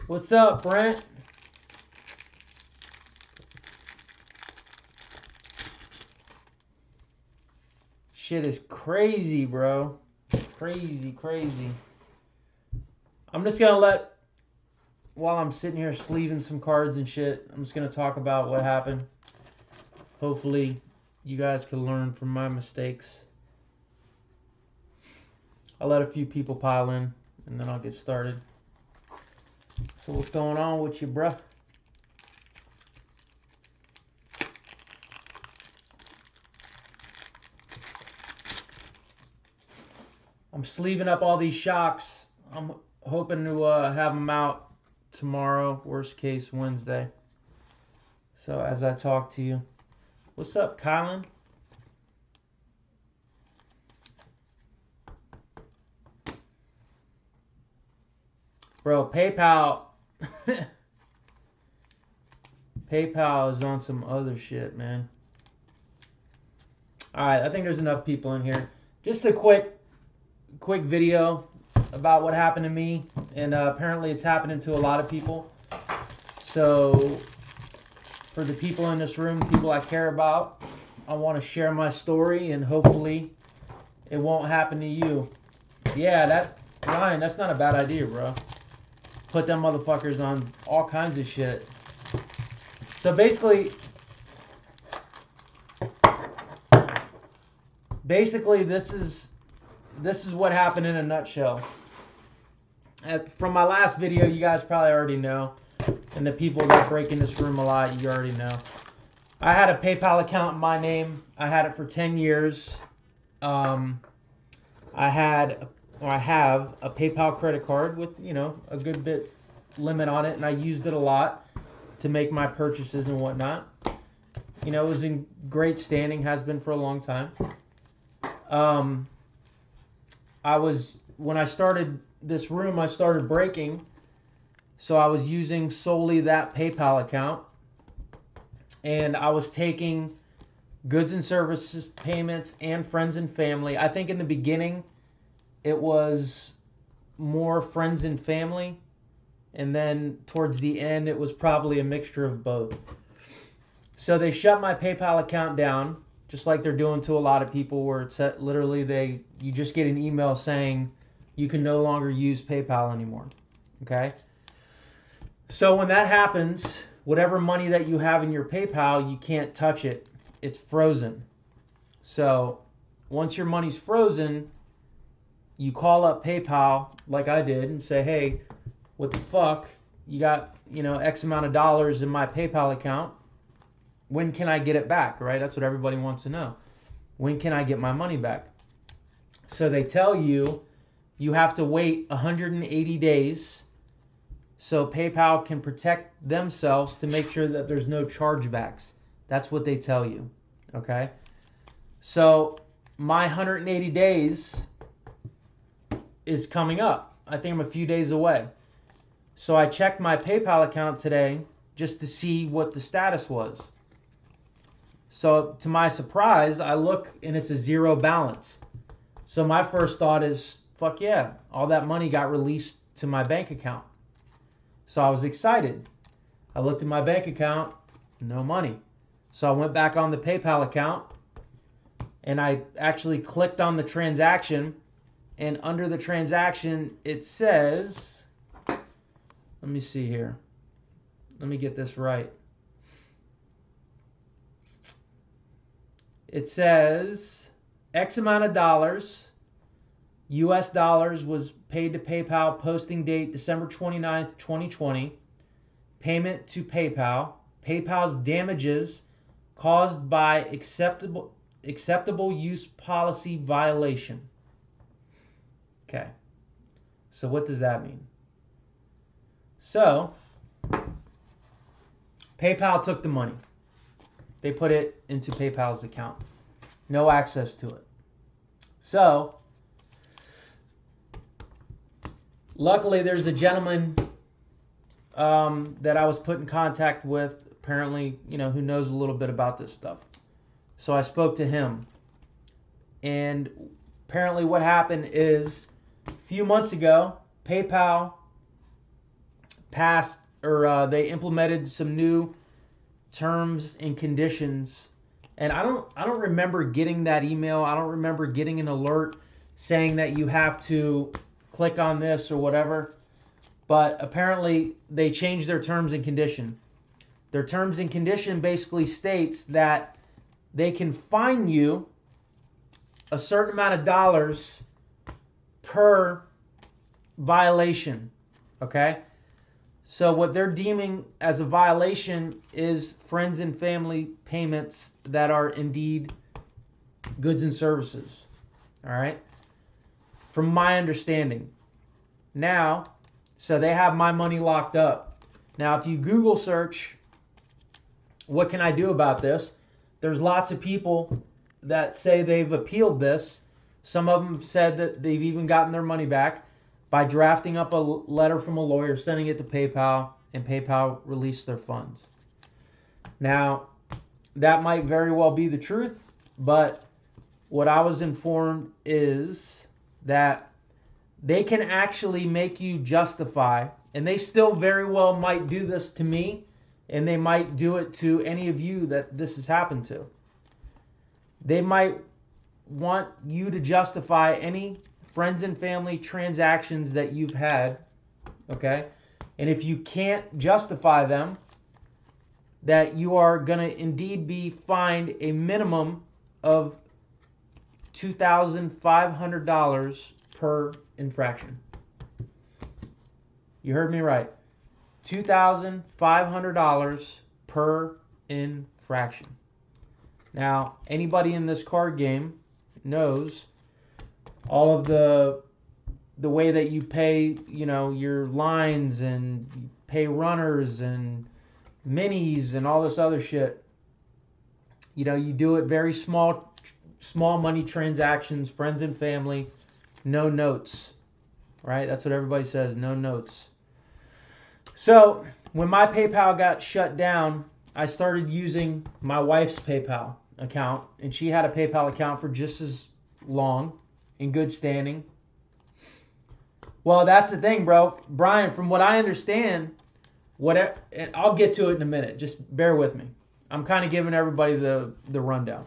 What's up, Brent? Shit is crazy, bro. Crazy, crazy. I'm just gonna let, while I'm sitting here sleeving some cards and shit, I'm just gonna talk about what happened. Hopefully, you guys can learn from my mistakes. I'll let a few people pile in, and then I'll get started. So what's going on with you, bruh? I'm sleeving up all these shocks. I'm hoping to have them out tomorrow, worst case Wednesday. So as I talk to you. What's up, Colin? Bro, PayPal PayPal is on some other shit, man. Alright, I think there's enough people in here. Just a quick video about what happened to me. And apparently it's happening to a lot of people. So for the people in this room, the people I care about, I want to share my story, and hopefully it won't happen to you. Yeah, Ryan, that's not a bad idea, bro. Put them motherfuckers on all kinds of shit. So basically this is what happened in a nutshell. From my last video, you guys probably already know, and the people that break in this room a lot, you already know. I had a PayPal account in my name. I had it for 10 years. I have a PayPal credit card with, a good bit limit on it, and I used it a lot to make my purchases and whatnot. It was in great standing, has been for a long time. When I started this room, I started breaking, so I was using solely that PayPal account, and I was taking goods and services payments and friends and family. I think in the beginning it was more friends and family, and then towards the end it was probably a mixture of both. So they shut my PayPal account down, just like they're doing to a lot of people, where it's literally you just get an email saying you can no longer use PayPal anymore. Okay? So when that happens, whatever money that you have in your PayPal, you can't touch it. It's frozen. So once your money's frozen, you call up PayPal like I did and say, hey, what the fuck? You got, X amount of dollars in my PayPal account. When can I get it back, right? That's what everybody wants to know. When can I get my money back? So they tell you have to wait 180 days so PayPal can protect themselves to make sure that there's no chargebacks. That's what they tell you, okay? So my 180 days is coming up. I think I'm a few days away. So I checked my PayPal account today just to see what the status was. So to my surprise, I look and it's a zero balance. So my first thought is, fuck yeah, all that money got released to my bank account. So I was excited. I looked at my bank account, no money. So I went back on the PayPal account and I actually clicked on the transaction, and under the transaction it says, let me see here. Let me get this right. It says X amount of dollars, US dollars, was paid to PayPal, posting date December 29th, 2020. Payment to PayPal. PayPal's damages caused by acceptable use policy violation. Okay. So what does that mean? So PayPal took the money. They put it into PayPal's account. No access to it. So luckily there's a gentleman that I was put in contact with, apparently, who knows a little bit about this stuff. So I spoke to him. And apparently what happened is, a few months ago, PayPal passed or they implemented some new terms and conditions, and I don't remember getting that email. I don't remember getting an alert saying that you have to click on this or whatever. But apparently they changed their terms and condition. Their terms and condition basically states that they can fine you a certain amount of dollars per violation. Okay? So what they're deeming as a violation is friends and family payments that are indeed goods and services. All right? From my understanding. Now, so they have my money locked up. Now, if you Google search, what can I do about this? There's lots of people that say they've appealed this. Some of them said that they've even gotten their money back by drafting up a letter from a lawyer, sending it to PayPal, and PayPal released their funds. Now, that might very well be the truth, but what I was informed is that they can actually make you justify, and they still very well might do this to me, and they might do it to any of you that this has happened to. They might want you to justify any friends and family transactions that you've had, okay? And if you can't justify them, that you are going to indeed be fined a minimum of $2,500 per infraction. You heard me right. $2,500 per infraction. Now, anybody in this card game knows all of the way that you pay, you know, your lines and you pay runners and minis and all this other shit. You know, you do it very small money transactions, friends and family, no notes, right? That's what everybody says, no notes. So when my PayPal got shut down, I started using my wife's PayPal account, and she had a PayPal account for just as long, in good standing. Well, that's the thing, bro. Brian, from what I understand, I'll get to it in a minute. Just bear with me. I'm kind of giving everybody the rundown.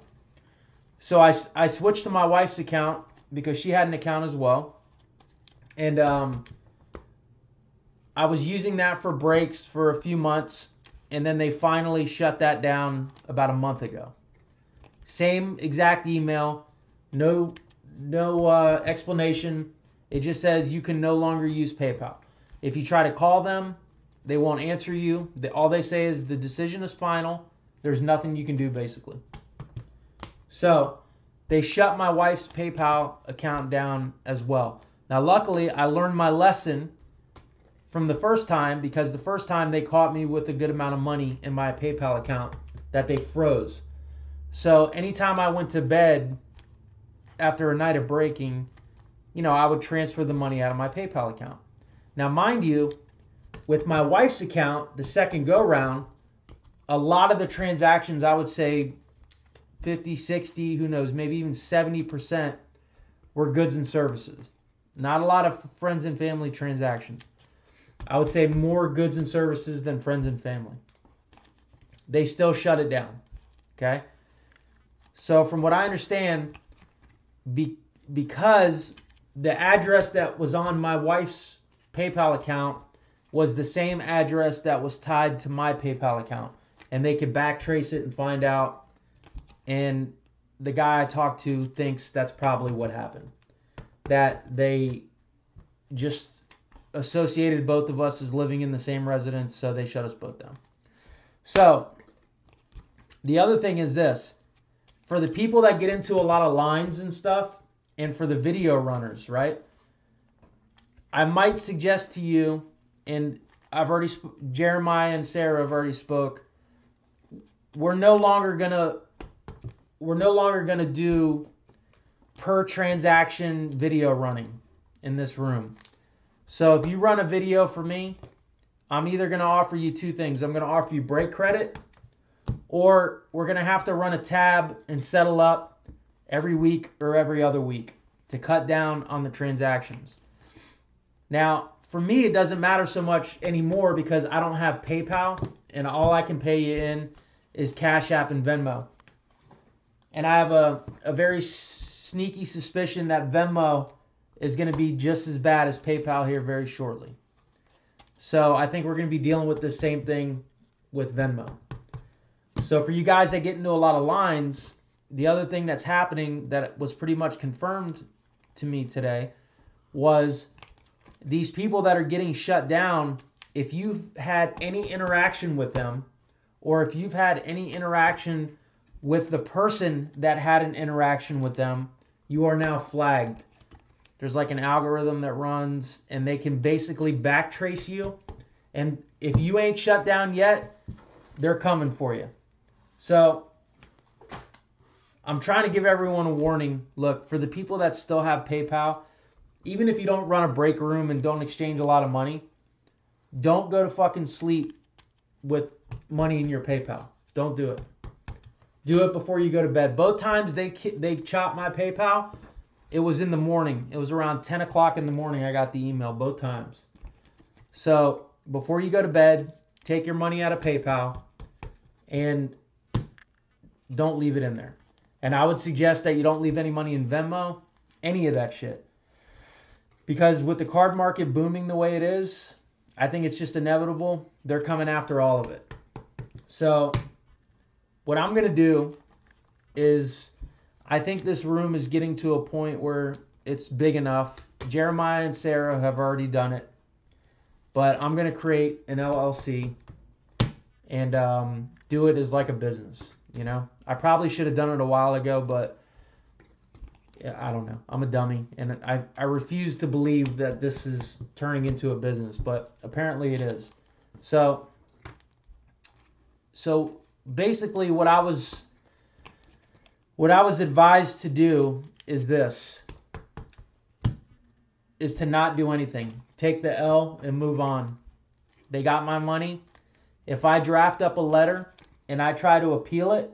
So I switched to my wife's account because she had an account as well. And I was using that for breaks for a few months, and then they finally shut that down about a month ago. Same exact email, no explanation. It just says you can no longer use PayPal. If you try to call them, they won't answer you. All they say is the decision is final. There's nothing you can do, basically. So they shut my wife's PayPal account down as well. Now, luckily, I learned my lesson from the first time, because the first time they caught me with a good amount of money in my PayPal account that they froze. So anytime I went to bed after a night of breaking, you know, I would transfer the money out of my PayPal account. Now, mind you, with my wife's account, the second go round, a lot of the transactions, I would say 50, 60, who knows, maybe even 70% were goods and services. Not a lot of friends and family transactions. I would say more goods and services than friends and family. They still shut it down. Okay? So from what I understand, because the address that was on my wife's PayPal account was the same address that was tied to my PayPal account, and they could backtrace it and find out, and the guy I talked to thinks that's probably what happened. That they just associated both of us as living in the same residence, so they shut us both down. So, the other thing is this. For the people that get into a lot of lines and stuff, and for the video runners, right? I might suggest to you, and Jeremiah and Sarah have already spoke, we're no longer gonna do per transaction video running in this room. So if you run a video for me, I'm either going to offer you two things. I'm going to offer you break credit, or we're going to have to run a tab and settle up every week or every other week to cut down on the transactions. Now, for me, it doesn't matter so much anymore because I don't have PayPal, and all I can pay you in is Cash App and Venmo. And I have a very sneaky suspicion that Venmo is going to be just as bad as PayPal here very shortly. So I think we're going to be dealing with the same thing with Venmo. So for you guys that get into a lot of lines, the other thing that's happening that was pretty much confirmed to me today was these people that are getting shut down, if you've had any interaction with them, or if you've had any interaction with the person that had an interaction with them, you are now flagged. There's like an algorithm that runs, and they can basically backtrace you. And if you ain't shut down yet, they're coming for you. So I'm trying to give everyone a warning. Look, for the people that still have PayPal, even if you don't run a break room and don't exchange a lot of money, don't go to fucking sleep with money in your PayPal. Don't do it. Do it before you go to bed. Both times they chopped my PayPal, it was in the morning. It was around 10 o'clock in the morning I got the email both times. So before you go to bed, take your money out of PayPal and don't leave it in there. And I would suggest that you don't leave any money in Venmo, any of that shit. Because with the card market booming the way it is, I think it's just inevitable. They're coming after all of it. So what I'm going to do is, I think this room is getting to a point where it's big enough. Jeremiah and Sarah have already done it. But I'm going to create an LLC and do it as like a business, you know. I probably should have done it a while ago, but I don't know. I'm a dummy, and I refuse to believe that this is turning into a business, but apparently it is. So basically what I was advised to do is to not do anything. Take the L and move on. They got my money. If I draft up a letter and I try to appeal it,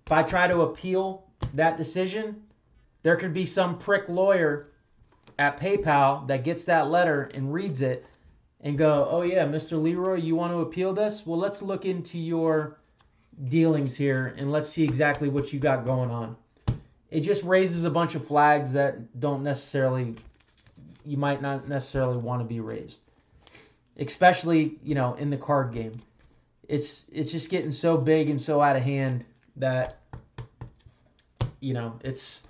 if I try to appeal that decision, there could be some prick lawyer at PayPal that gets that letter and reads it and go, oh yeah, Mr. Leroy, you want to appeal this? Well, let's look into your dealings here and let's see exactly what you got going on. It just raises a bunch of flags that you might not necessarily want to be raised. Especially, you know, in the card game. It's just getting so big and so out of hand that, you know, this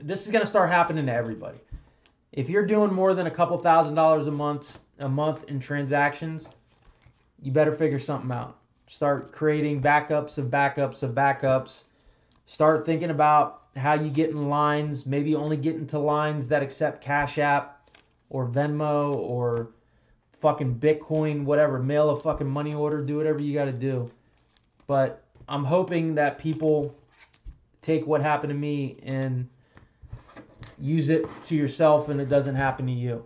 is going to start happening to everybody. If you're doing more than a couple $1,000s a month in transactions, you better figure something out. Start creating backups of backups of backups. Start thinking about how you get in lines, maybe only get into lines that accept Cash App or Venmo or fucking Bitcoin, whatever. Mail a fucking money order, do whatever you got to do. But I'm hoping that people take what happened to me and use it to yourself and it doesn't happen to you.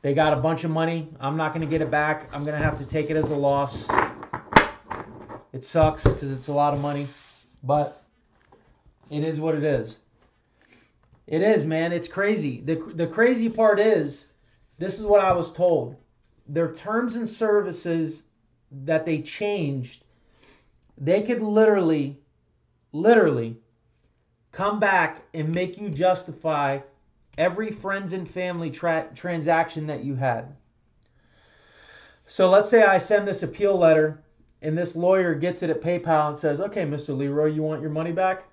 They got a bunch of money. I'm not going to get it back. I'm going to have to take it as a loss. It sucks because it's a lot of money, but it is what it is. It is, man. It's crazy. The crazy part is, this is what I was told. Their terms and services that they changed, they could literally come back and make you justify every friends and family transaction that you had. So let's say I send this appeal letter and this lawyer gets it at PayPal and says, okay, Mr. Leroy, you want your money back?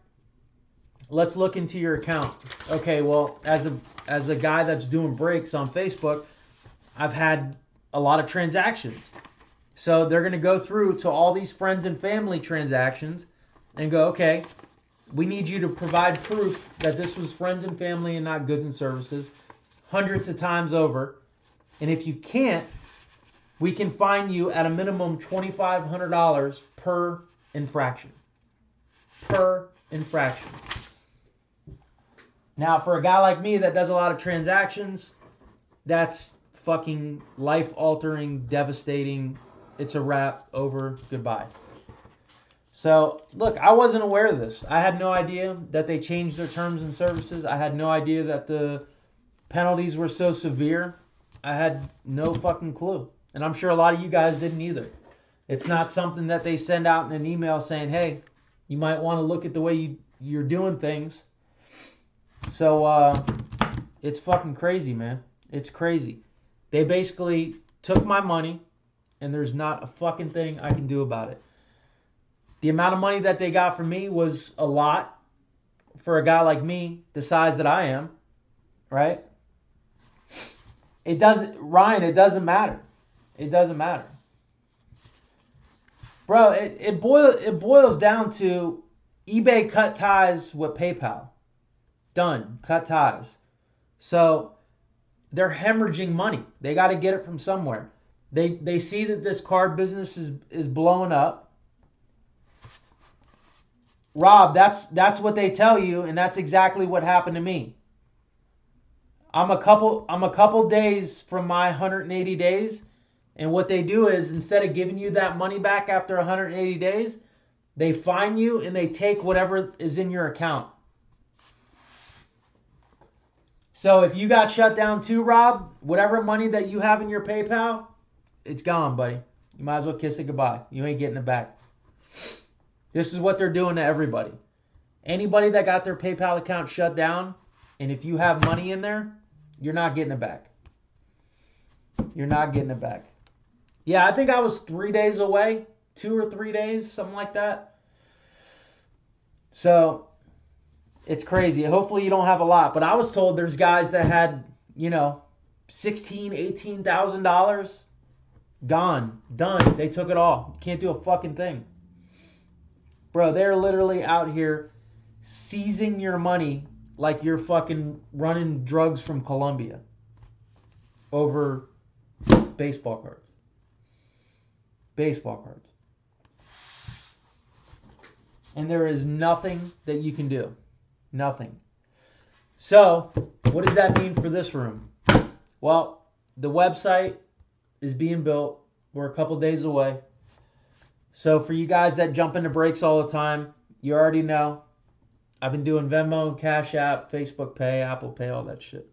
Let's look into your account. Okay, well, as a guy that's doing breaks on Facebook, I've had a lot of transactions. So they're going to go through to all these friends and family transactions and go, okay, we need you to provide proof that this was friends and family and not goods and services hundreds of times over. And if you can't, we can fine you at a minimum $2,500 per infraction. Per infraction. Now, for a guy like me that does a lot of transactions, that's fucking life-altering, devastating. It's a wrap, over, goodbye. So, look, I wasn't aware of this. I had no idea that they changed their terms and services. I had no idea that the penalties were so severe, I had no fucking clue. And I'm sure a lot of you guys didn't either. It's not something that they send out in an email saying, hey, you might want to look at the way you're doing things. So it's fucking crazy, man. It's crazy. They basically took my money, and there's not a fucking thing I can do about it. The amount of money that they got from me was a lot for a guy like me, the size that I am, right? It doesn't matter. It doesn't matter. Bro, it boils down to eBay cut ties with PayPal. Done. Cut ties. So they're hemorrhaging money. They got to get it from somewhere. They see that this card business is blowing up. Rob, that's what they tell you, and that's exactly what happened to me. I'm a couple days from my 180 days, and what they do is instead of giving you that money back after 180 days, they fine you and they take whatever is in your account. So if you got shut down too, Rob, whatever money that you have in your PayPal, it's gone, buddy. You might as well kiss it goodbye. You ain't getting it back. This is what they're doing to everybody. Anybody that got their PayPal account shut down, and if you have money in there, you're not getting it back. You're not getting it back. Yeah, I think I was 3 days away. 2 or 3 days, something like that. So it's crazy. Hopefully you don't have a lot. But I was told there's guys that had, $16,000, $18,000 gone, done. They took it all. Can't do a fucking thing. Bro, they're literally out here seizing your money like you're fucking running drugs from Colombia over baseball cards. Baseball cards. And there is nothing that you can do. Nothing. So, what does that mean for this room? Well, the website is being built. We're a couple days away. So for you guys that jump into breaks all the time, you already know. I've been doing Venmo, Cash App, Facebook Pay, Apple Pay, all that shit.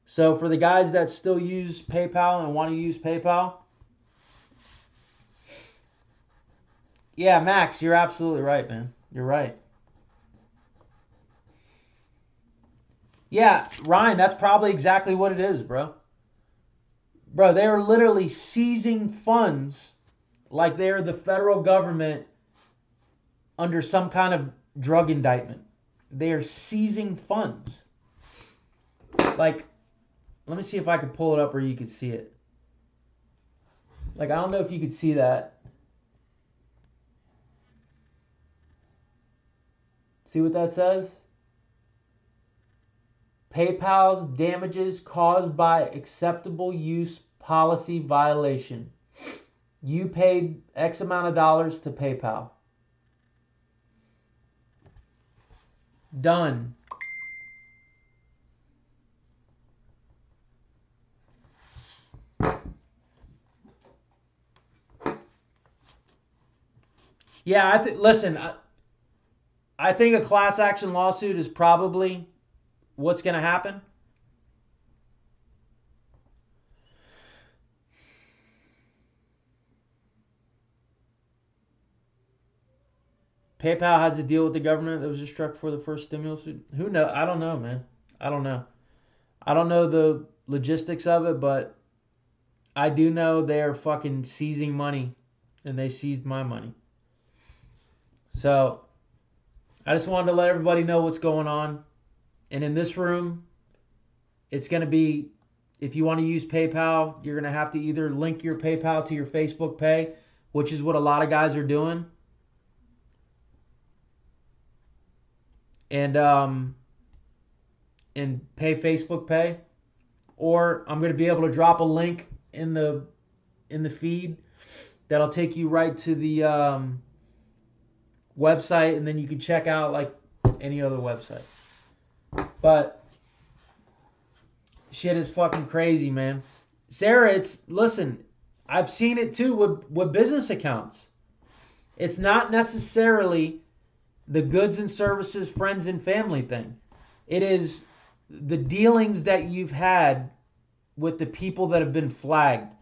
So for the guys that still use PayPal and want to use PayPal, yeah, Max, you're absolutely right, man. You're right. Yeah, Ryan, that's probably exactly what it is, bro. Bro, they are literally seizing funds like they're the federal government under some kind of drug indictment. They are seizing funds. Like, let me see if I can pull it up where you can see it. Like, I don't know if you could see that. See what that says? PayPal's damages caused by acceptable use policy violation. You paid X amount of dollars to PayPal. Done. Yeah, listen, I think a class action lawsuit is probably what's going to happen. PayPal has a deal with the government that was just struck before the first stimulus. Who knows? I don't know, man. I don't know. I don't know the logistics of it, but I do know they're fucking seizing money, and they seized my money. So I just wanted to let everybody know what's going on. And in this room, it's going to be, if you want to use PayPal, you're going to have to either link your PayPal to your Facebook Pay, which is what a lot of guys are doing. And pay Facebook Pay, or I'm going to be able to drop a link in the feed that'll take you right to the website, and then you can check out like any other website. But shit is fucking crazy, man. Sarah, listen, I've seen it too with business accounts. It's not necessarily the goods and services, friends and family thing. It is the dealings that you've had with the people that have been flagged.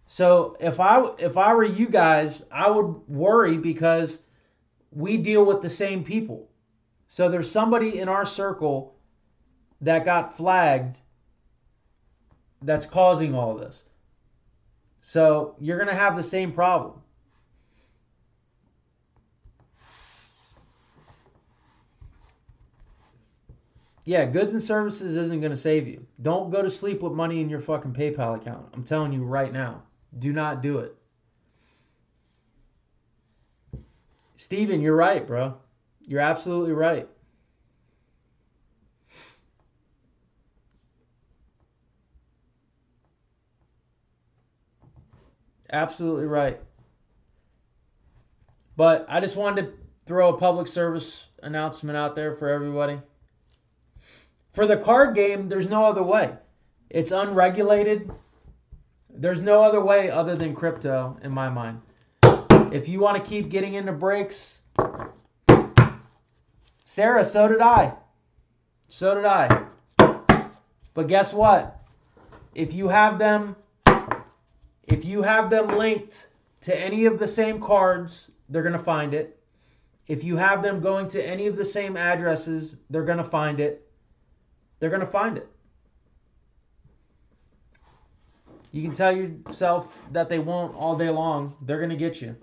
So if I were you guys, I would worry because we deal with the same people. So there's somebody in our circle that got flagged that's causing all of this. So you're going to have the same problem. Yeah, goods and services isn't going to save you. Don't go to sleep with money in your fucking PayPal account. I'm telling you right now. Do not do it. Steven, you're right, bro. You're absolutely right. Absolutely right. But I just wanted to throw a public service announcement out there for everybody. For the card game, there's no other way. It's unregulated. There's no other way other than crypto, in my mind. If you want to keep getting into breaks, Sarah, so did I. So did I. But guess what? If you have them linked to any of the same cards, they're going to find it. If you have them going to any of the same addresses, they're going to find it. They're going to find it. You can tell yourself that they won't all day long. They're going to get you.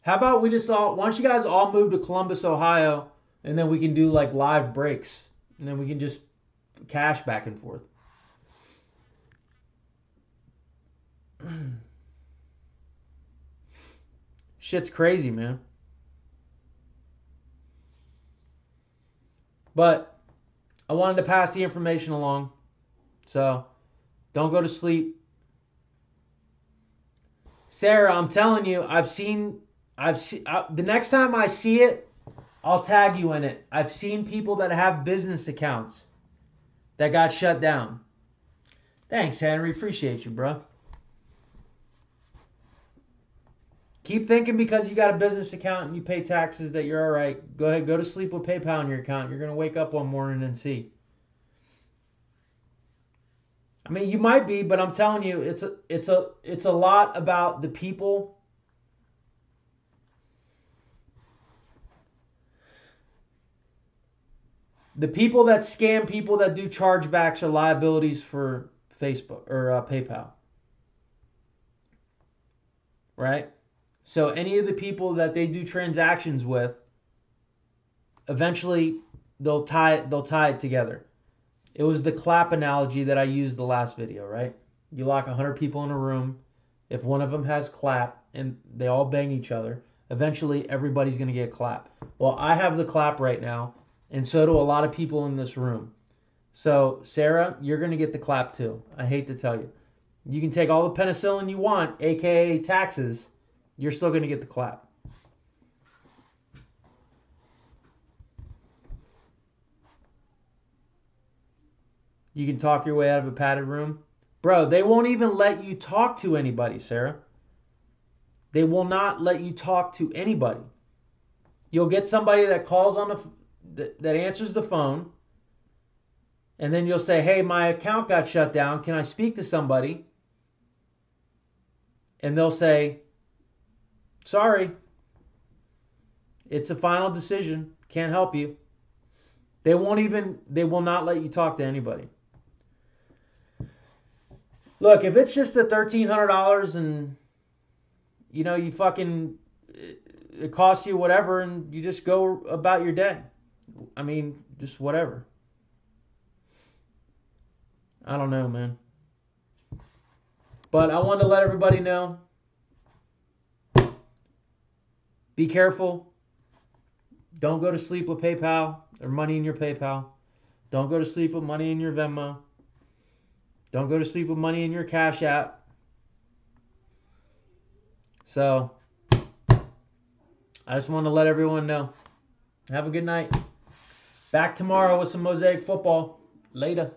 How about why don't you guys all move to Columbus, Ohio, and then we can do like live breaks, and then we can just cash back and forth. Shit's crazy, man. But I wanted to pass the information along. So don't go to sleep. Sarah, I'm telling you, the next time I see it, I'll tag you in it. I've seen people that have business accounts that got shut down. Thanks, Henry. Appreciate you, bro. Keep thinking because you got a business account and you pay taxes that you're all right. Go ahead, go to sleep with PayPal in your account. You're going to wake up one morning and see. I mean, you might be, but I'm telling you, it's a lot about the people. The people that scam people that do chargebacks or liabilities for Facebook or PayPal. Right? So any of the people that they do transactions with, eventually they'll tie it together. It was the clap analogy that I used the last video, right? You lock 100 people in a room. If one of them has clap and they all bang each other, eventually everybody's going to get clap. Well, I have the clap right now, and so do a lot of people in this room. So, Sarah, you're going to get the clap too. I hate to tell you. You can take all the penicillin you want, aka taxes, you're still going to get the clap. You can talk your way out of a padded room. Bro, they won't even let you talk to anybody, Sarah. They will not let you talk to anybody. You'll get somebody that calls on that answers the phone, and then you'll say, hey, my account got shut down. Can I speak to somebody? And they'll say, sorry, it's a final decision. Can't help you. They will not let you talk to anybody. Look, if it's just the $1,300 and, you fucking, it costs you whatever and you just go about your day. I mean, just whatever. I don't know, man. But I wanted to let everybody know. Be careful. Don't go to sleep with PayPal or money in your PayPal. Don't go to sleep with money in your Venmo. Don't go to sleep with money in your Cash App. So, I just want to let everyone know. Have a good night. Back tomorrow with some Mosaic football. Later.